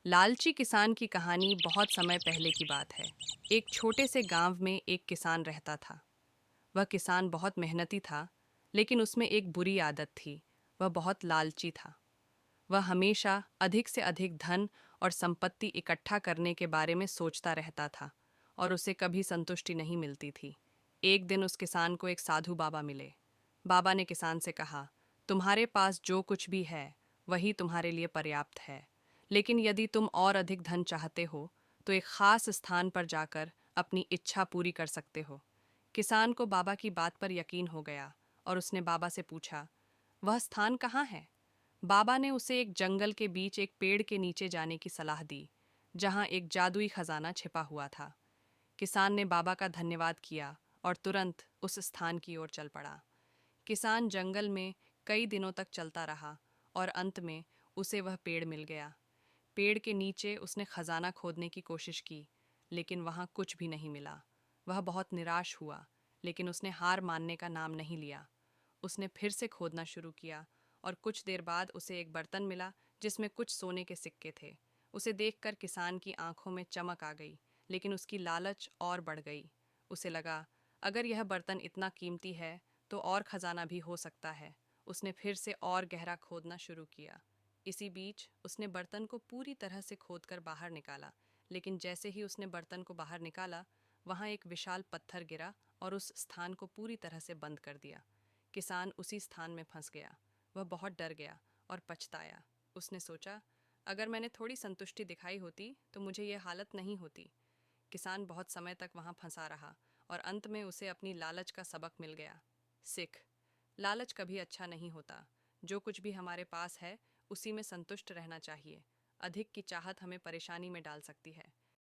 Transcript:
लालची किसान की कहानी बहुत समय पहले की बात है। एक छोटे से गांव में एक किसान रहता था। वह किसान बहुत मेहनती था, लेकिन उसमें एक बुरी आदत थी। वह बहुत लालची था। वह हमेशा अधिक से अधिक धन और संपत्ति इकट्ठा करने के बारे में सोचता रहता था और उसे कभी संतुष्टि नहीं मिलती थी। एक दिन उस किसान को एक साधु बाबा मिले। बाबा ने किसान से कहा, तुम्हारे पास जो कुछ भी है वही तुम्हारे लिए पर्याप्त है, लेकिन यदि तुम और अधिक धन चाहते हो तो एक खास स्थान पर जाकर अपनी इच्छा पूरी कर सकते हो। किसान को बाबा की बात पर यकीन हो गया और उसने बाबा से पूछा, वह स्थान कहाँ है? बाबा ने उसे एक जंगल के बीच एक पेड़ के नीचे जाने की सलाह दी, जहां एक जादुई खजाना छिपा हुआ था। किसान ने बाबा का धन्यवाद किया और तुरंत उस स्थान की ओर चल पड़ा। किसान जंगल में कई दिनों तक चलता रहा और अंत में उसे वह पेड़ मिल गया। पेड़ के नीचे उसने खजाना खोदने की कोशिश की, लेकिन वहां कुछ भी नहीं मिला। वह बहुत निराश हुआ, लेकिन उसने हार मानने का नाम नहीं लिया। उसने फिर से खोदना शुरू किया और कुछ देर बाद उसे एक बर्तन मिला जिसमें कुछ सोने के सिक्के थे। उसे देखकर किसान की आंखों में चमक आ गई, लेकिन उसकी लालच और बढ़ गई। उसे लगा, अगर यह बर्तन इतना कीमती है तो और खजाना भी हो सकता है। उसने फिर से और गहरा खोदना शुरू किया। इसी बीच उसने बर्तन को पूरी तरह से खोदकर बाहर निकाला, लेकिन जैसे ही उसने बर्तन को बाहर निकाला, वहां एक विशाल पत्थर गिरा और उस स्थान को पूरी तरह से बंद कर दिया। किसान उसी स्थान में फंस गया। वह बहुत डर गया और पछताया। उसने सोचा, अगर मैंने थोड़ी संतुष्टि दिखाई होती तो मुझे यह हालत नहीं होती। किसान बहुत समय तक वहां फंसा रहा और अंत में उसे अपनी लालच का सबक मिल गया। सिख, लालच कभी अच्छा नहीं होता। जो कुछ भी हमारे पास है उसी में संतुष्ट रहना चाहिए। अधिक की चाहत हमें परेशानी में डाल सकती है।